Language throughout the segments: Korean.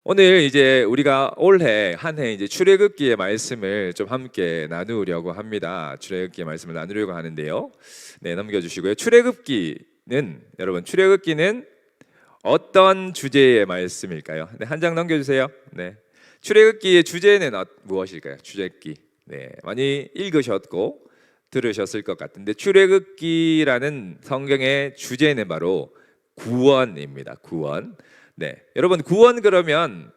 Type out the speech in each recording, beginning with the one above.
오늘 이제 우리가 올해 한 해 이제 출애굽기의 말씀을 좀 함께 나누려고 합니다. 출애굽기의 말씀을 나누려고 하는데요. 네, 넘겨주시고요. 여러분 출애굽기는 어떤 주제의 말씀일까요? 네, 한 장 넘겨주세요. 네, 출애굽기의 주제는 무엇일까요? 주제기. 네, 많이 읽으셨고 들으셨을 것 같은데 출애굽기라는 성경의 주제는 바로 구원입니다. 구원. 네, 여러분 구원 그러면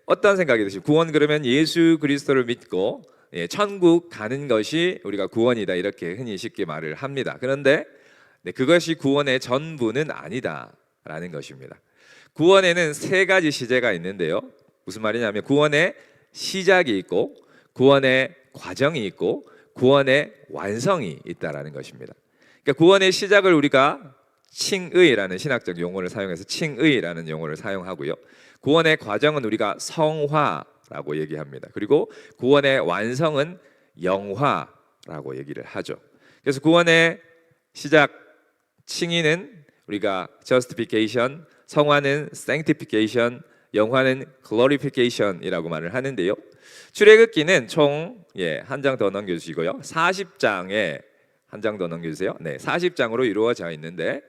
어떤 생각이 드시죠? 구원 그러면 예수 그리스도를 믿고 천국 가는 것이 우리가 구원이다 이렇게 흔히 쉽게 말을 합니다. 그런데 그것이 구원의 전부는 아니다라는 것입니다. 구원에는 세 가지 시제가 있는데요. 무슨 말이냐면 구원의 시작이 있고 구원의 과정이 있고 구원의 완성이 있다라는 것입니다. 그러니까 구원의 시작을 우리가 칭의라는 신학적 용어를 사용해서 칭의라는 용어를 사용하고요. 구원의 과정은 우리가 성화라고 얘기합니다. 그리고 구원의 완성은 영화라고 얘기를 하죠. 그래서 구원의 시작 칭의는 우리가 justification, 성화는 sanctification, 영화는 glorification이라고 말을 하는데요. 출애굽기는 총 한 장 더 넘겨주시고요. 40장에 한 장 더 넘겨주세요. 네, 40장으로 이루어져 있는데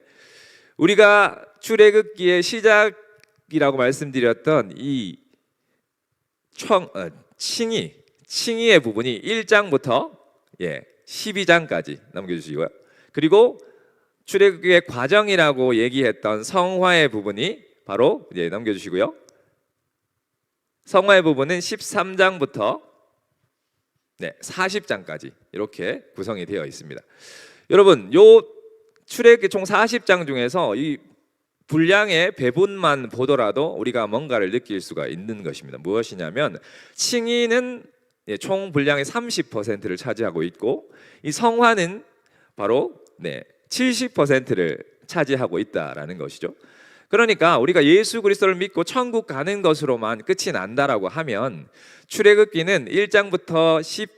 우리가 출애굽기의 시작이라고 말씀드렸던 이 칭의의 부분이 1장부터 12장까지 넘겨주시고요. 그리고 출애굽기의 과정이라고 얘기했던 성화의 부분이 바로 넘겨주시고요. 성화의 부분은 13장부터 40장까지 이렇게 구성이 되어 있습니다. 여러분, 요 출애굽기 총 40장 중에서 이 분량의 배분만 보더라도 우리가 뭔가를 느낄 수가 있는 것입니다. 무엇이냐면 칭의는 총 분량의 30%를 차지하고 있고 이 성화는 바로 70%를 차지하고 있다라는 것이죠. 그러니까 우리가 예수 그리스도를 믿고 천국 가는 것으로만 끝이 난다라고 하면 출애굽기는 1장부터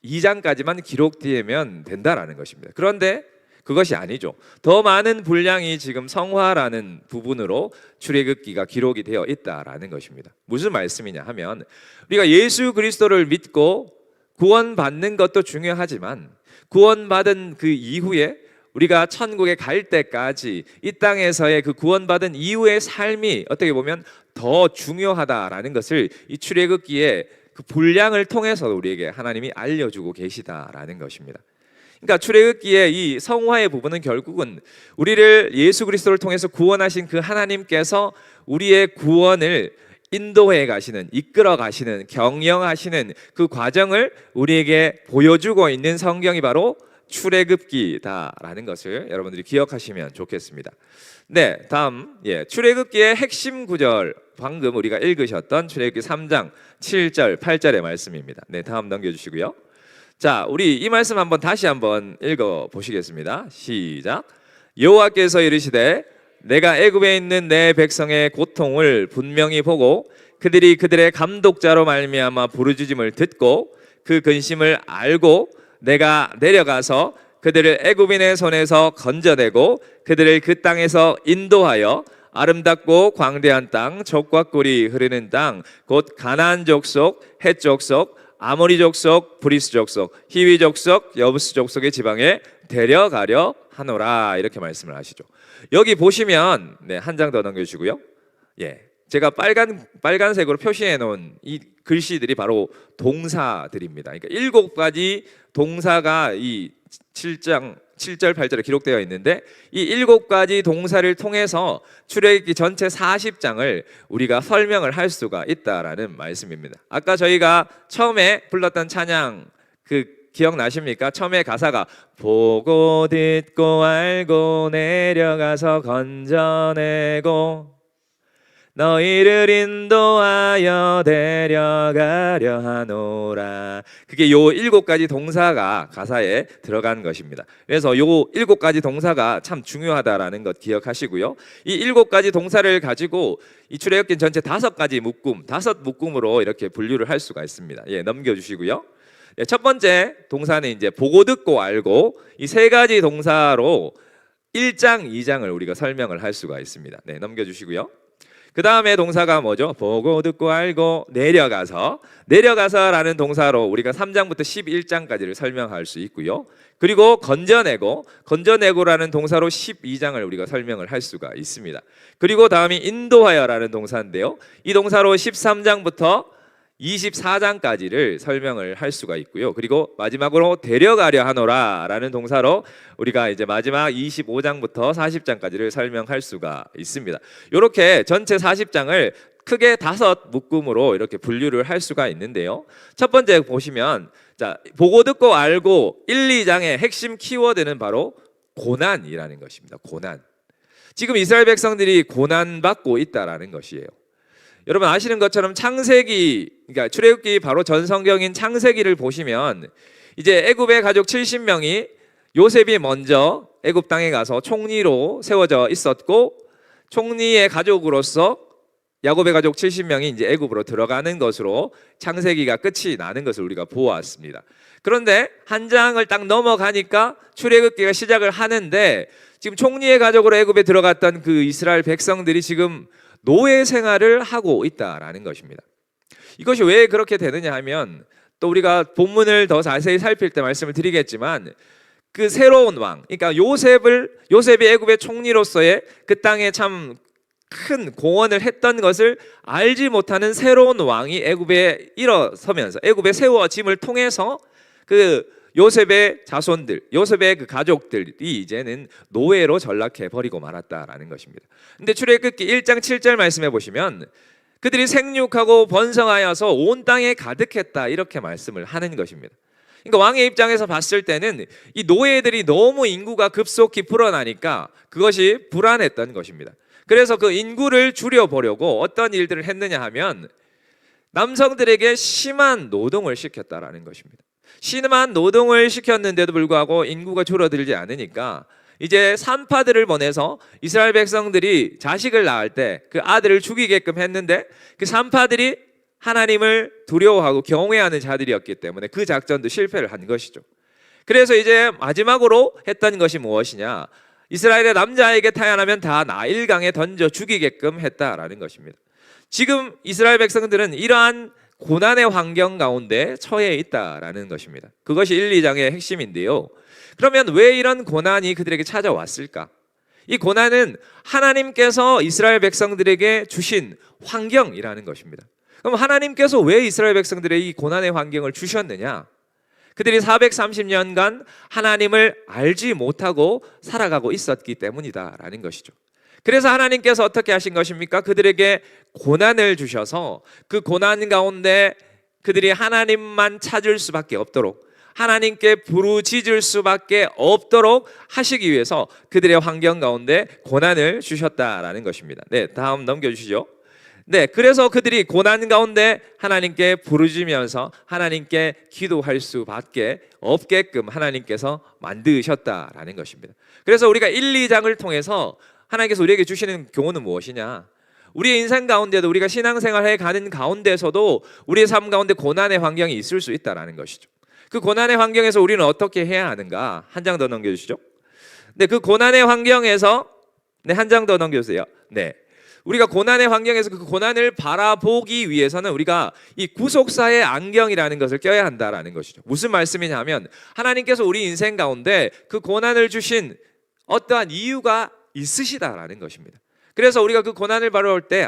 12장까지만 기록되면 된다라는 것입니다. 그런데 그것이 아니죠. 더 많은 분량이 지금 성화라는 부분으로 출애굽기가 기록이 되어 있다라는 것입니다. 무슨 말씀이냐 하면 우리가 예수 그리스도를 믿고 구원받는 것도 중요하지만 구원받은 그 이후에 우리가 천국에 갈 때까지 이 땅에서의 그 구원받은 이후의 삶이 어떻게 보면 더 중요하다라는 것을 이 출애굽기의 그 분량을 통해서 우리에게 하나님이 알려주고 계시다라는 것입니다. 그러니까 출애굽기의 이 성화의 부분은 결국은 우리를 예수 그리스도를 통해서 구원하신 그 하나님께서 우리의 구원을 인도해 가시는, 이끌어 가시는, 경영하시는 그 과정을 우리에게 보여주고 있는 성경이 바로 출애굽기다라는 것을 여러분들이 기억하시면 좋겠습니다. 네, 다음 출애굽기의 핵심 구절 방금 우리가 읽으셨던 출애굽기 3장 7절, 8절의 말씀입니다. 네, 다음 넘겨주시고요. 자, 우리 이 말씀 다시 한번 읽어 보시겠습니다. 시작. 여호와께서 이르시되 내가 애굽에 있는 내 백성의 고통을 분명히 보고 그들이 그들의 감독자로 말미암아 부르짖음을 듣고 그 근심을 알고 내가 내려가서 그들을 애굽인의 손에서 건져내고 그들을 그 땅에서 인도하여 아름답고 광대한 땅, 젖과 꿀이 흐르는 땅, 곧 가나안 족속, 헷 족속, 아모리 족속, 브리스 족속, 히위 족속, 여부스 족속의 지방에 데려가려 하노라 이렇게 말씀을 하시죠. 여기 보시면 한 장 더 넘겨주시고요. 제가 빨간색으로 표시해 놓은 이 글씨들이 바로 동사들입니다. 그러니까 7가지 동사가 이 7절, 8절에 기록되어 있는데 이 7가지 동사를 통해서 출애굽기 전체 40장을 우리가 설명을 할 수가 있다라는 말씀입니다. 아까 저희가 처음에 불렀던 찬양 기억나십니까? 처음에 가사가 보고 듣고 알고 내려가서 건져내고 너희를 인도하여 데려가려 하노라. 그게 요 7가지 동사가 가사에 들어간 것입니다. 그래서 요 7가지 동사가 참 중요하다라는 것 기억하시고요. 이 7가지 동사를 가지고 이 출애굽기 전체 5가지 묶음, 5묶음으로 이렇게 분류를 할 수가 있습니다. 넘겨주시고요. 첫 번째 동사는 이제 보고 듣고 알고 이 3가지 동사로 1장, 2장을 우리가 설명을 할 수가 있습니다. 넘겨주시고요. 그 다음에 동사가 뭐죠? 보고 듣고 알고 내려가서라는 동사로 우리가 3장부터 11장까지를 설명할 수 있고요. 그리고 건져내고라는 동사로 12장을 우리가 설명을 할 수가 있습니다. 그리고 다음이 인도하여라는 동사인데요. 이 동사로 13장부터 24장까지를 설명을 할 수가 있고요. 그리고 마지막으로 데려가려 하노라라는 동사로 우리가 이제 마지막 25장부터 40장까지를 설명할 수가 있습니다. 이렇게 전체 40장을 크게 5 묶음으로 이렇게 분류를 할 수가 있는데요. 첫 번째 보시면 자, 보고 듣고 알고 1, 2장의 핵심 키워드는 바로 고난이라는 것입니다. 고난. 지금 이스라엘 백성들이 고난받고 있다라는 것이에요. 여러분 아시는 것처럼 창세기, 그러니까 출애굽기 바로 전 성경인 창세기를 보시면 이제 애굽의 가족 70명이 요셉이 먼저 애굽 땅에 가서 총리로 세워져 있었고 총리의 가족으로서 야곱의 가족 70명이 이제 애굽으로 들어가는 것으로 창세기가 끝이 나는 것을 우리가 보았습니다. 그런데 한 장을 딱 넘어가니까 출애굽기가 시작을 하는데 지금 총리의 가족으로 애굽에 들어갔던 그 이스라엘 백성들이 지금 노예 생활을 하고 있다라는 것입니다. 이것이 왜 그렇게 되느냐 하면 또 우리가 본문을 더 자세히 살필 때 말씀을 드리겠지만 그 새로운 왕, 그러니까 요셉이 애굽의 총리로서의 그 땅에 참 큰 공헌을 했던 것을 알지 못하는 새로운 왕이 애굽에 일어서면서 애굽에 세워짐을 통해서 그 요셉의 자손들, 요셉의 그 가족들이 이제는 노예로 전락해 버리고 말았다라는 것입니다. 근데 출애굽기 1장 7절 말씀해 보시면 그들이 생육하고 번성하여서 온 땅에 가득했다 이렇게 말씀을 하는 것입니다. 그러니까 왕의 입장에서 봤을 때는 이 노예들이 너무 인구가 급속히 불어나니까 그것이 불안했던 것입니다. 그래서 그 인구를 줄여보려고 어떤 일들을 했느냐 하면 남성들에게 심한 노동을 시켰다라는 것입니다. 심한 노동을 시켰는데도 불구하고 인구가 줄어들지 않으니까 이제 산파들을 보내서 이스라엘 백성들이 자식을 낳을 때 그 아들을 죽이게끔 했는데 그 산파들이 하나님을 두려워하고 경외하는 자들이었기 때문에 그 작전도 실패를 한 것이죠. 그래서 이제 마지막으로 했던 것이 무엇이냐? 이스라엘의 남자에게 태어나면 다 나일강에 던져 죽이게끔 했다라는 것입니다. 지금 이스라엘 백성들은 이러한 고난의 환경 가운데 처해 있다라는 것입니다. 그것이 1, 2장의 핵심인데요. 그러면 왜 이런 고난이 그들에게 찾아왔을까? 이 고난은 하나님께서 이스라엘 백성들에게 주신 환경이라는 것입니다. 그럼 하나님께서 왜 이스라엘 백성들에게 이 고난의 환경을 주셨느냐? 그들이 430년간 하나님을 알지 못하고 살아가고 있었기 때문이다라는 것이죠. 그래서 하나님께서 어떻게 하신 것입니까? 그들에게 고난을 주셔서 그 고난 가운데 그들이 하나님만 찾을 수밖에 없도록 하나님께 부르짖을 수밖에 없도록 하시기 위해서 그들의 환경 가운데 고난을 주셨다라는 것입니다. 네, 다음 넘겨주시죠. 네, 그래서 그들이 고난 가운데 하나님께 부르짖으면서 하나님께 기도할 수밖에 없게끔 하나님께서 만드셨다라는 것입니다. 그래서 우리가 1, 2장을 통해서 하나님께서 우리에게 주시는 교훈은 무엇이냐? 우리의 인생 가운데도 우리가 신앙생활해 가는 가운데서도 우리의 삶 가운데 고난의 환경이 있을 수 있다라는 것이죠. 그 고난의 환경에서 우리는 어떻게 해야 하는가? 한 장 더 넘겨주시죠. 네, 그 고난의 환경에서 한 장 더 넘겨주세요. 네. 우리가 고난의 환경에서 그 고난을 바라보기 위해서는 우리가 이 구속사의 안경이라는 것을 껴야 한다라는 것이죠. 무슨 말씀이냐면 하나님께서 우리 인생 가운데 그 고난을 주신 어떠한 이유가 있으시다라는 것입니다. 그래서 우리가 그 고난을 바라볼 때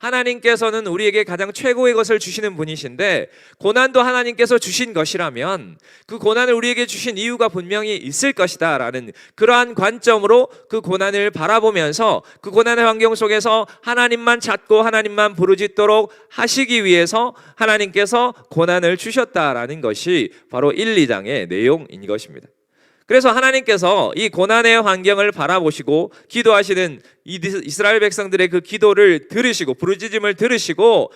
하나님께서는 우리에게 가장 최고의 것을 주시는 분이신데 고난도 하나님께서 주신 것이라면 그 고난을 우리에게 주신 이유가 분명히 있을 것이다 라는 그러한 관점으로 그 고난을 바라보면서 그 고난의 환경 속에서 하나님만 찾고 하나님만 부르짖도록 하시기 위해서 하나님께서 고난을 주셨다라는 것이 바로 1, 2장의 내용인 것입니다. 그래서 하나님께서 이 고난의 환경을 바라보시고 기도하시는 이스라엘 백성들의 그 기도를 들으시고 부르짖음을 들으시고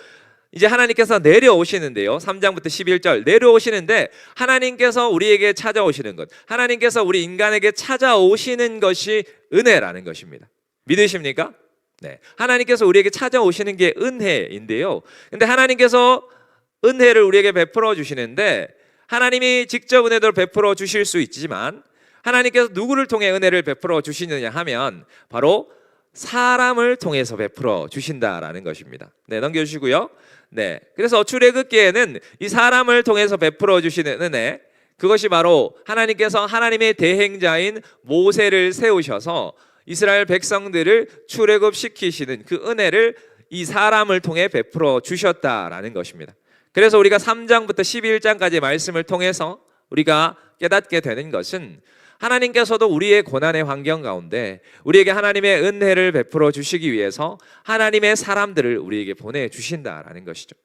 이제 하나님께서 내려오시는데요. 3장부터 11절 내려오시는데 하나님께서 우리에게 찾아오시는 것, 하나님께서 우리 인간에게 찾아오시는 것이 은혜라는 것입니다. 믿으십니까? 네. 하나님께서 우리에게 찾아오시는 게 은혜인데요. 근데 하나님께서 은혜를 우리에게 베풀어 주시는데 하나님이 직접 은혜를 베풀어 주실 수 있지만 하나님께서 누구를 통해 은혜를 베풀어 주시느냐 하면 바로 사람을 통해서 베풀어 주신다라는 것입니다. 네, 넘겨주시고요. 네, 그래서 출애굽기에는 이 사람을 통해서 베풀어 주시는 은혜, 그것이 바로 하나님께서 하나님의 대행자인 모세를 세우셔서 이스라엘 백성들을 출애굽시키시는 그 은혜를 이 사람을 통해 베풀어 주셨다라는 것입니다. 그래서 우리가 3장부터 11장까지의 말씀을 통해서 우리가 깨닫게 되는 것은 하나님께서도 우리의 고난의 환경 가운데 우리에게 하나님의 은혜를 베풀어 주시기 위해서 하나님의 사람들을 우리에게 보내주신다라는 것이죠.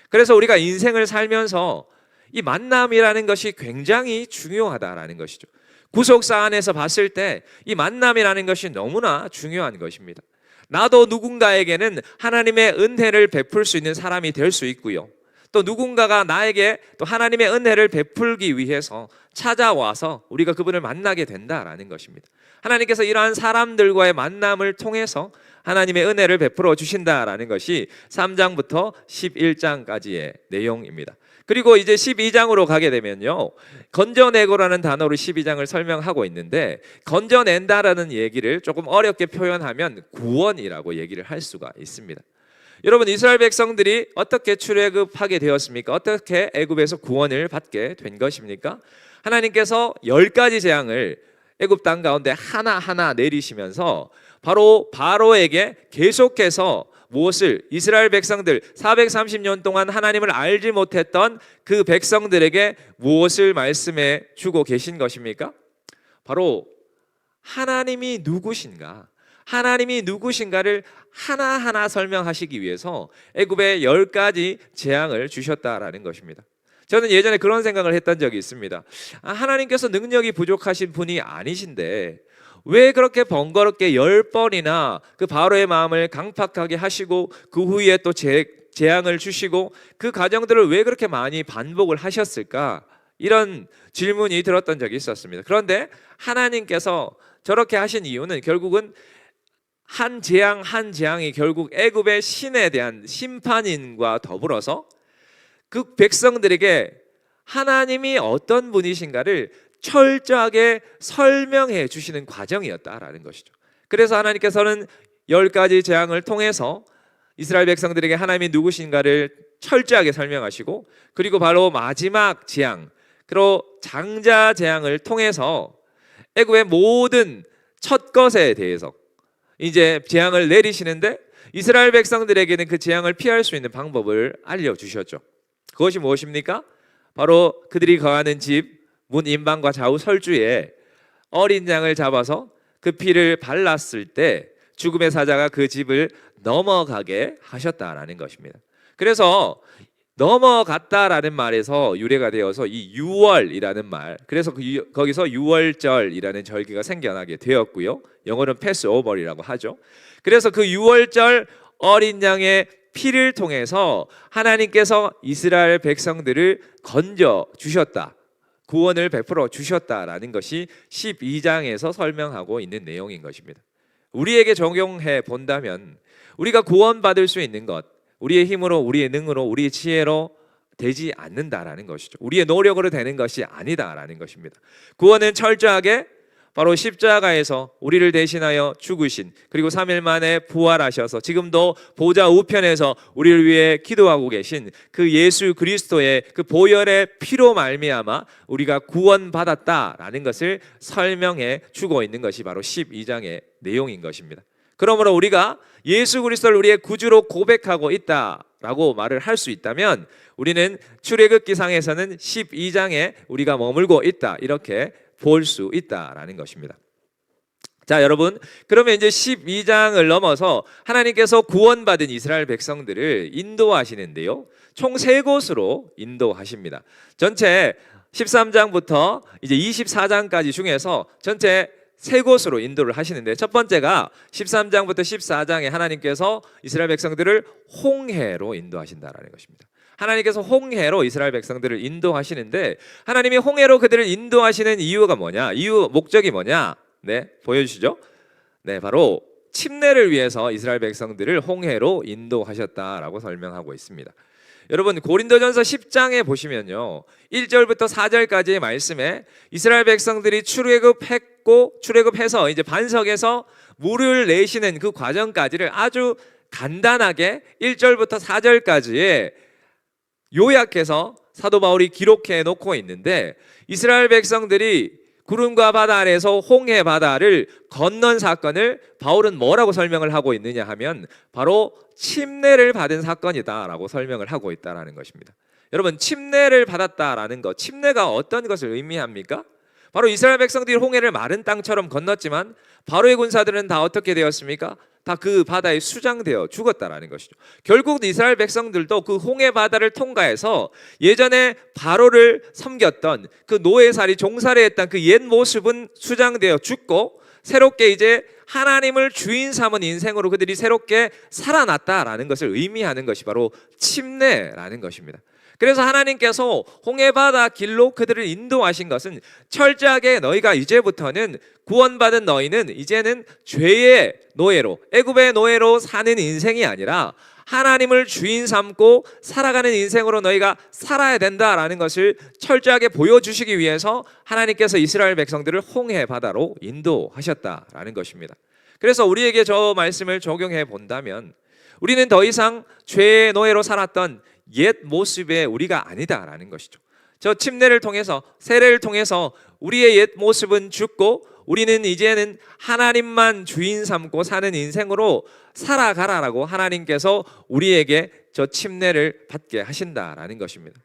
그래서 우리가 인생을 살면서 이 만남이라는 것이 굉장히 중요하다라는 것이죠. 구속사 안에서 봤을 때 이 만남이라는 것이 너무나 중요한 것입니다. 나도 누군가에게는 하나님의 은혜를 베풀 수 있는 사람이 될 수 있고요, 또 누군가가 나에게 또 하나님의 은혜를 베풀기 위해서 찾아와서 우리가 그분을 만나게 된다라는 것입니다. 하나님께서 이러한 사람들과의 만남을 통해서 하나님의 은혜를 베풀어 주신다라는 것이 3장부터 11장까지의 내용입니다. 그리고 이제 12장으로 가게 되면요, 건져내고라는 단어로 12장을 설명하고 있는데, 건져낸다라는 얘기를 조금 어렵게 표현하면 구원이라고 얘기를 할 수가 있습니다. 여러분, 이스라엘 백성들이 어떻게 출애굽하게 되었습니까? 어떻게 애굽에서 구원을 받게 된 것입니까? 하나님께서 10가지 재앙을 애굽 땅 가운데 하나하나 내리시면서 바로 바로에게 계속해서 무엇을, 이스라엘 백성들 430년 동안 하나님을 알지 못했던 그 백성들에게 무엇을 말씀해 주고 계신 것입니까? 바로 하나님이 누구신가, 하나님이 누구신가를 하나하나 설명하시기 위해서 애굽에 10가지 재앙을 주셨다라는 것입니다. 저는 예전에 그런 생각을 했던 적이 있습니다. 하나님께서 능력이 부족하신 분이 아니신데 왜 그렇게 번거롭게 10번이나 그 바로의 마음을 강팍하게 하시고 그 후에 또 재앙을 주시고 그 과정들을 왜 그렇게 많이 반복을 하셨을까? 이런 질문이 들었던 적이 있었습니다. 그런데 하나님께서 저렇게 하신 이유는 결국은 한 재앙 한 재앙이 결국 애굽의 신에 대한 심판인과 더불어서 그 백성들에게 하나님이 어떤 분이신가를 철저하게 설명해 주시는 과정이었다라는 것이죠. 그래서 하나님께서는 10가지 재앙을 통해서 이스라엘 백성들에게 하나님이 누구신가를 철저하게 설명하시고, 그리고 바로 마지막 재앙, 그리고 장자 재앙을 통해서 애굽의 모든 첫 것에 대해서 이제 재앙을 내리시는데, 이스라엘 백성들에게는 그 재앙을 피할 수 있는 방법을 알려주셨죠. 그것이 무엇입니까? 바로 그들이 거하는 집 문 임방과 좌우 설주에 어린 양을 잡아서 그 피를 발랐을 때 죽음의 사자가 그 집을 넘어가게 하셨다라는 것입니다. 그래서 넘어갔다라는 말에서 유래가 되어서 이 유월이라는 말, 그래서 거기서 유월절이라는 절기가 생겨나게 되었고요, 영어로는 패스오버이라고 하죠. 그래서 그 유월절 어린 양의 피를 통해서 하나님께서 이스라엘 백성들을 건져 주셨다, 구원을 베풀어 주셨다라는 것이 12장에서 설명하고 있는 내용인 것입니다. 우리에게 적용해 본다면 우리가 구원받을 수 있는 것, 우리의 힘으로, 우리의 능으로, 우리의 지혜로 되지 않는다라는 것이죠. 우리의 노력으로 되는 것이 아니다라는 것입니다. 구원은 철저하게 바로 십자가에서 우리를 대신하여 죽으신, 그리고 3일 만에 부활하셔서 지금도 보좌 우편에서 우리를 위해 기도하고 계신 그 예수 그리스도의 그 보혈의 피로 말미암아 우리가 구원받았다라는 것을 설명해 주고 있는 것이 바로 12장의 내용인 것입니다. 그러므로 우리가 예수 그리스도를 우리의 구주로 고백하고 있다라고 말을 할 수 있다면 우리는 출애굽기상에서는 12장에 우리가 머물고 있다, 이렇게 볼 수 있다라는 것입니다. 자, 여러분, 그러면 이제 12장을 넘어서 하나님께서 구원받은 이스라엘 백성들을 인도하시는데요, 총 3곳으로 인도하십니다. 전체 13장부터 이제 24장까지 중에서 전체 3곳으로 인도를 하시는데, 첫 번째가 13장부터 14장에 하나님께서 이스라엘 백성들을 홍해로 인도하신다라는 것입니다. 하나님께서 홍해로 이스라엘 백성들을 인도하시는데, 하나님이 홍해로 그들을 인도하시는 이유가 뭐냐? 목적이 뭐냐? 네, 보여주시죠. 네, 바로 침례를 위해서 이스라엘 백성들을 홍해로 인도하셨다라고 설명하고 있습니다. 여러분 고린도전서 10장에 보시면요 1절부터 4절까지의 말씀에 이스라엘 백성들이 출애굽해서 이제 반석에서 물을 내시는 그 과정까지를 아주 간단하게 1절부터 4절까지의 요약해서 사도 바울이 기록해 놓고 있는데, 이스라엘 백성들이 구름과 바다 아래에서 홍해 바다를 건넌 사건을 바울은 뭐라고 설명을 하고 있느냐 하면 바로 침례를 받은 사건이다라고 설명을 하고 있다라는 것입니다. 여러분 침례를 받았다라는 것, 침례가 어떤 것을 의미합니까? 바로 이스라엘 백성들이 홍해를 마른 땅처럼 건넜지만 바로의 군사들은 다 어떻게 되었습니까? 다 그 바다에 수장되어 죽었다라는 것이죠. 결국 이스라엘 백성들도 그 홍해 바다를 통과해서 예전에 바로를 섬겼던 그 노예살이 종살이했던 그 옛 모습은 수장되어 죽고 새롭게 이제 하나님을 주인 삼은 인생으로 그들이 새롭게 살아났다라는 것을 의미하는 것이 바로 침례라는 것입니다. 그래서 하나님께서 홍해 바다 길로 그들을 인도하신 것은 철저하게 너희가 이제부터는 구원받은 너희는 이제는 죄의 노예로, 애굽의 노예로 사는 인생이 아니라 하나님을 주인 삼고 살아가는 인생으로 너희가 살아야 된다라는 것을 철저하게 보여주시기 위해서 하나님께서 이스라엘 백성들을 홍해 바다로 인도하셨다라는 것입니다. 그래서 우리에게 저 말씀을 적용해 본다면 우리는 더 이상 죄의 노예로 살았던 옛 모습의 우리가 아니다라는 것이죠. 저 침례를 통해서, 세례를 통해서 우리의 옛 모습은 죽고 우리는 이제는 하나님만 주인 삼고 사는 인생으로 살아가라라고 하나님께서 우리에게 저 침례를 받게 하신다라는 것입니다.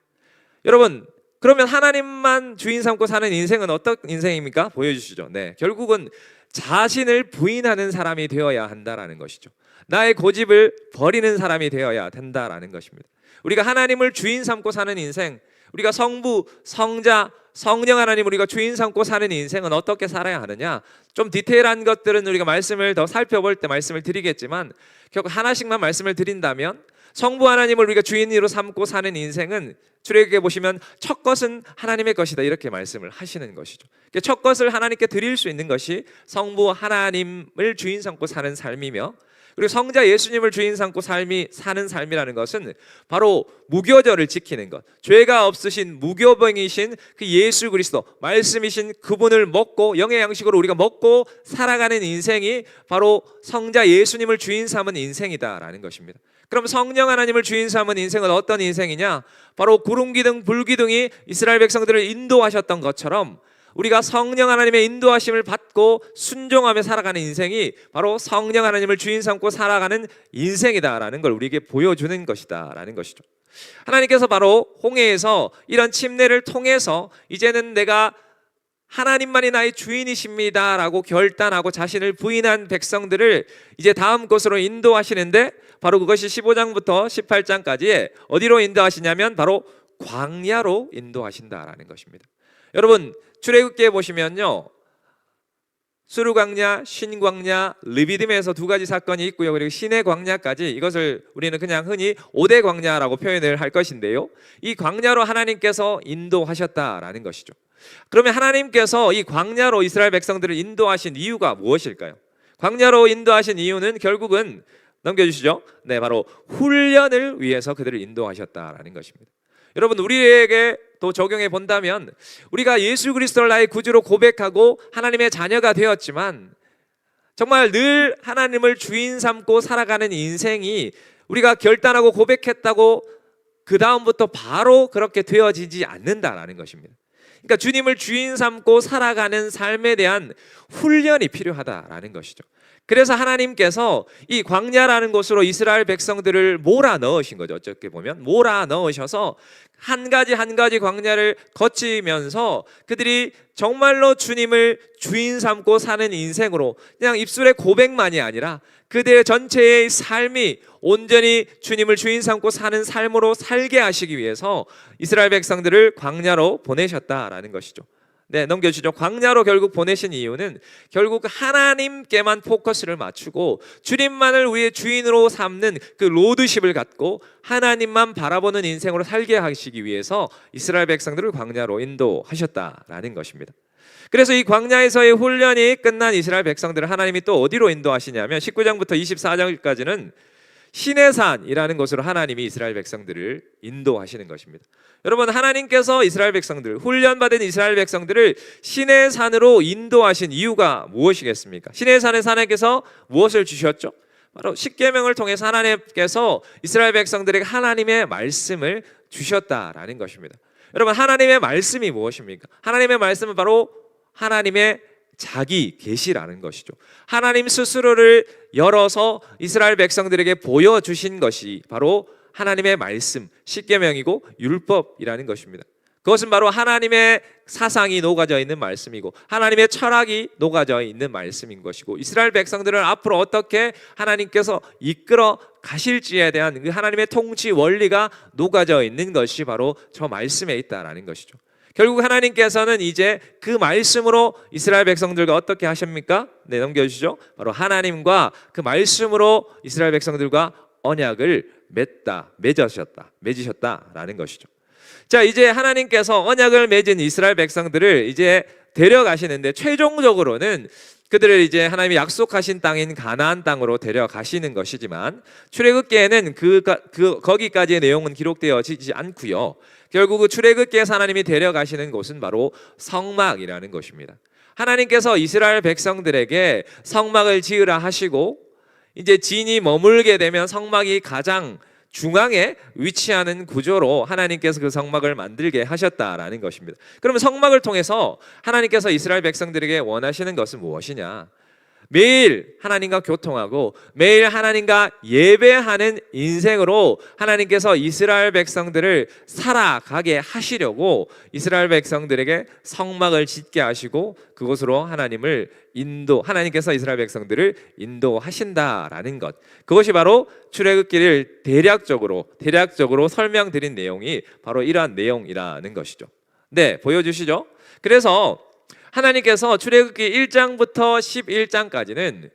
여러분 그러면 하나님만 주인 삼고 사는 인생은 어떤 인생입니까? 보여주시죠. 네, 결국은 자신을 부인하는 사람이 되어야 한다라는 것이죠. 나의 고집을 버리는 사람이 되어야 된다라는 것입니다. 우리가 하나님을 주인 삼고 사는 인생, 우리가 성부, 성자, 성령 하나님 우리가 주인 삼고 사는 인생은 어떻게 살아야 하느냐, 좀 디테일한 것들은 우리가 말씀을 더 살펴볼 때 말씀을 드리겠지만 결국 하나씩만 말씀을 드린다면 성부 하나님을 우리가 주인으로 삼고 사는 인생은 출애굽에 보시면 첫 것은 하나님의 것이다 이렇게 말씀을 하시는 것이죠. 첫 것을 하나님께 드릴 수 있는 것이 성부 하나님을 주인 삼고 사는 삶이며, 그리고 성자 예수님을 주인 삼고 사는 삶이라는 것은 바로 무교절을 지키는 것, 죄가 없으신 무교병이신 그 예수 그리스도 말씀이신 그분을 먹고 영의 양식으로 우리가 먹고 살아가는 인생이 바로 성자 예수님을 주인 삼은 인생이다라는 것입니다. 그럼 성령 하나님을 주인 삼은 인생은 어떤 인생이냐? 바로 구름기둥 불기둥이 이스라엘 백성들을 인도하셨던 것처럼 우리가 성령 하나님의 인도하심을 받고 순종하며 살아가는 인생이 바로 성령 하나님을 주인 삼고 살아가는 인생이다라는 걸 우리에게 보여주는 것이다라는 것이죠. 하나님께서 바로 홍해에서 이런 침례를 통해서 이제는 내가 하나님만이 나의 주인이십니다라고 결단하고 자신을 부인한 백성들을 이제 다음 곳으로 인도하시는데, 바로 그것이 15장부터 18장까지 어디로 인도하시냐면 바로 광야로 인도하신다라는 것입니다. 여러분 출애굽기에 보시면요 수르광야, 신광야, 르비딤에서 두 가지 사건이 있고요. 그리고 신의 광야까지, 이것을 우리는 그냥 흔히 5대 광야라고 표현을 할 것인데요, 이 광야로 하나님께서 인도하셨다라는 것이죠. 그러면 하나님께서 이 광야로 이스라엘 백성들을 인도하신 이유가 무엇일까요? 광야로 인도하신 이유는 결국은 넘겨주시죠. 네, 바로 훈련을 위해서 그들을 인도하셨다라는 것입니다. 여러분 우리에게 또 적용해 본다면 우리가 예수 그리스도를 나의 구주로 고백하고 하나님의 자녀가 되었지만 정말 늘 하나님을 주인 삼고 살아가는 인생이 우리가 결단하고 고백했다고 그 다음부터 바로 그렇게 되어지지 않는다라는 것입니다. 그러니까 주님을 주인 삼고 살아가는 삶에 대한 훈련이 필요하다라는 것이죠. 그래서 하나님께서 이 광야라는 곳으로 이스라엘 백성들을 몰아 넣으신 거죠. 어떻게 보면 몰아 넣으셔서 한 가지 한 가지 광야를 거치면서 그들이 정말로 주님을 주인 삼고 사는 인생으로 그냥 입술의 고백만이 아니라 그들의 전체의 삶이 온전히 주님을 주인 삼고 사는 삶으로 살게 하시기 위해서 이스라엘 백성들을 광야로 보내셨다라는 것이죠. 네, 넘겨주죠. 광야로 결국 보내신 이유는 결국 하나님께만 포커스를 맞추고 주님만을 우리의 주인으로 삼는 그 로드십을 갖고 하나님만 바라보는 인생으로 살게 하시기 위해서 이스라엘 백성들을 광야로 인도하셨다라는 것입니다. 그래서 이 광야에서의 훈련이 끝난 이스라엘 백성들을 하나님이 또 어디로 인도하시냐면 19장부터 24장까지는 시내산이라는 곳으로 하나님이 이스라엘 백성들을 인도하시는 것입니다. 여러분, 하나님께서 이스라엘 백성들, 훈련받은 이스라엘 백성들을 시내산으로 인도하신 이유가 무엇이겠습니까? 시내산에서 하나님께서 무엇을 주셨죠? 바로 십계명을 통해서 하나님께서 이스라엘 백성들에게 하나님의 말씀을 주셨다라는 것입니다. 여러분, 하나님의 말씀이 무엇입니까? 하나님의 말씀은 바로 하나님의 자기 계시라는 것이죠. 하나님 스스로를 열어서 이스라엘 백성들에게 보여주신 것이 바로 하나님의 말씀, 십계명이고 율법이라는 것입니다. 그것은 바로 하나님의 사상이 녹아져 있는 말씀이고 하나님의 철학이 녹아져 있는 말씀인 것이고 이스라엘 백성들을 앞으로 어떻게 하나님께서 이끌어 가실지에 대한 그 하나님의 통치 원리가 녹아져 있는 것이 바로 저 말씀에 있다라는 것이죠. 결국 하나님께서는 이제 그 말씀으로 이스라엘 백성들과 어떻게 하십니까? 네, 넘겨주시죠. 바로 하나님과 그 말씀으로 이스라엘 백성들과 언약을 맺으셨다라는 것이죠. 자, 이제 하나님께서 언약을 맺은 이스라엘 백성들을 이제 데려가시는데 최종적으로는 그들을 이제 하나님이 약속하신 땅인 가나안 땅으로 데려가시는 것이지만 출애굽기에는 거기까지의 내용은 기록되어지지 않고요. 결국 그 출애굽기에서 하나님이 데려가시는 곳은 바로 성막이라는 것입니다. 하나님께서 이스라엘 백성들에게 성막을 지으라 하시고 이제 진이 머물게 되면 성막이 가장 중앙에 위치하는 구조로 하나님께서 그 성막을 만들게 하셨다라는 것입니다. 그러면 성막을 통해서 하나님께서 이스라엘 백성들에게 원하시는 것은 무엇이냐? 매일 하나님과 교통하고 매일 하나님과 예배하는 인생으로 하나님께서 이스라엘 백성들을 살아가게 하시려고 이스라엘 백성들에게 성막을 짓게 하시고 그곳으로 하나님께서 이스라엘 백성들을 인도하신다라는 것. 그것이 바로 출애굽기를 대략적으로 설명드린 내용이 바로 이러한 내용이라는 것이죠. 네, 보여주시죠. 그래서 하나님께서 출애굽기 1장부터 11장까지는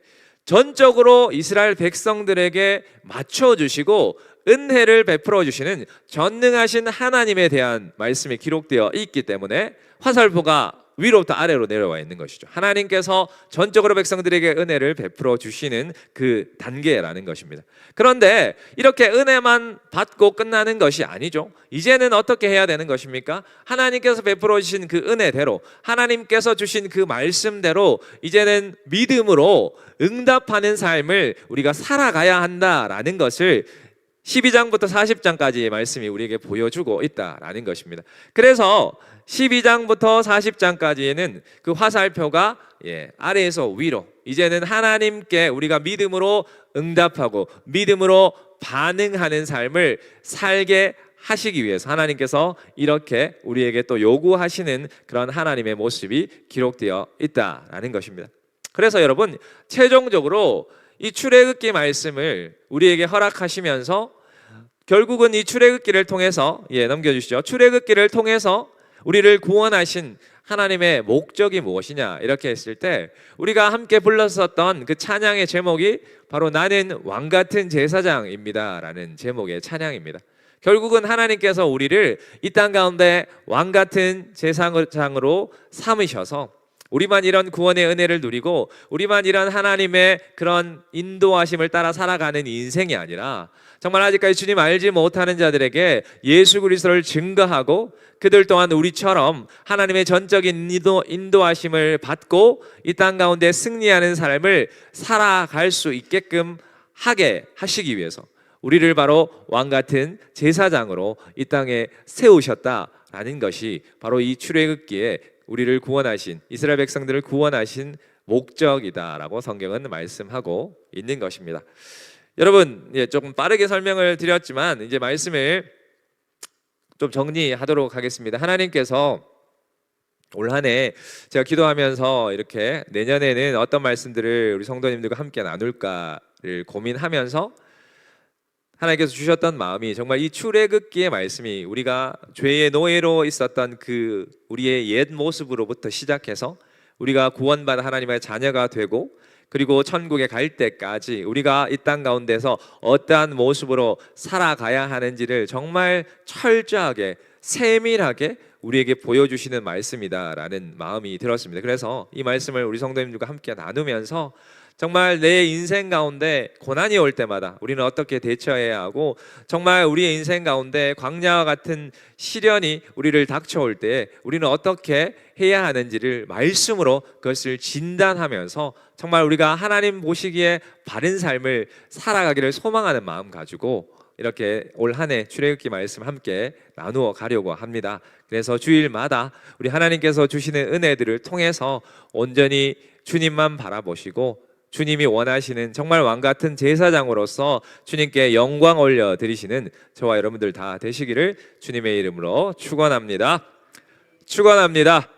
전적으로 이스라엘 백성들에게 맞춰주시고 은혜를 베풀어 주시는 전능하신 하나님에 대한 말씀이 기록되어 있기 때문에 화살표가 위로부터 아래로 내려와 있는 것이죠. 하나님께서 전적으로 백성들에게 은혜를 베풀어 주시는 그 단계라는 것입니다. 그런데 이렇게 은혜만 받고 끝나는 것이 아니죠. 이제는 어떻게 해야 되는 것입니까? 하나님께서 베풀어 주신 그 은혜대로 하나님께서 주신 그 말씀대로 이제는 믿음으로 응답하는 삶을 우리가 살아가야 한다라는 것을 12장부터 40장까지의 말씀이 우리에게 보여주고 있다라는 것입니다. 그래서 12장부터 40장까지에는 그 화살표가 아래에서 위로 이제는 하나님께 우리가 믿음으로 응답하고 믿음으로 반응하는 삶을 살게 하시기 위해서 하나님께서 이렇게 우리에게 또 요구하시는 그런 하나님의 모습이 기록되어 있다라는 것입니다. 그래서 여러분 최종적으로 이 출애굽기 말씀을 우리에게 허락하시면서 결국은 이 출애굽기를 통해서 넘겨주시죠. 출애굽기를 통해서 우리를 구원하신 하나님의 목적이 무엇이냐 이렇게 했을 때 우리가 함께 불렀었던 그 찬양의 제목이 바로 나는 왕같은 제사장입니다 라는 제목의 찬양입니다. 결국은 하나님께서 우리를 이 땅 가운데 왕같은 제사장으로 삼으셔서 우리만 이런 구원의 은혜를 누리고 우리만 이런 하나님의 그런 인도하심을 따라 살아가는 인생이 아니라 정말 아직까지 주님 알지 못하는 자들에게 예수 그리스도를 증거하고 그들 또한 우리처럼 하나님의 전적인 인도하심을 받고 이 땅 가운데 승리하는 삶을 살아갈 수 있게끔 하게 하시기 위해서 우리를 바로 왕같은 제사장으로 이 땅에 세우셨다라는 것이 바로 이 출애굽기에 우리를 구원하신 이스라엘 백성들을 구원하신 목적이다라고 성경은 말씀하고 있는 것입니다. 여러분 조금 빠르게 설명을 드렸지만 이제 말씀을 좀 정리하도록 하겠습니다. 하나님께서 올 한 해 제가 기도하면서 이렇게 내년에는 어떤 말씀들을 우리 성도님들과 함께 나눌까를 고민하면서 하나님께서 주셨던 마음이 정말 이 출애굽기의 말씀이 우리가 죄의 노예로 있었던 그 우리의 옛 모습으로부터 시작해서 우리가 구원받아 하나님의 자녀가 되고 그리고 천국에 갈 때까지 우리가 이 땅 가운데서 어떠한 모습으로 살아가야 하는지를 정말 철저하게 세밀하게 우리에게 보여주시는 말씀이다라는 마음이 들었습니다. 그래서 이 말씀을 우리 성도님들과 함께 나누면서 정말 내 인생 가운데 고난이 올 때마다 우리는 어떻게 대처해야 하고, 정말 우리의 인생 가운데 광야와 같은 시련이 우리를 닥쳐올 때 우리는 어떻게 해야 하는지를 말씀으로 그것을 진단하면서 정말 우리가 하나님 보시기에 바른 삶을 살아가기를 소망하는 마음 가지고 이렇게 올 한 해 출애굽기 말씀 함께 나누어 가려고 합니다. 그래서 주일마다 우리 하나님께서 주시는 은혜들을 통해서 온전히 주님만 바라보시고 주님이 원하시는 정말 왕 같은 제사장으로서 주님께 영광 올려 드리시는 저와 여러분들 다 되시기를 주님의 이름으로 축원합니다. 축원합니다.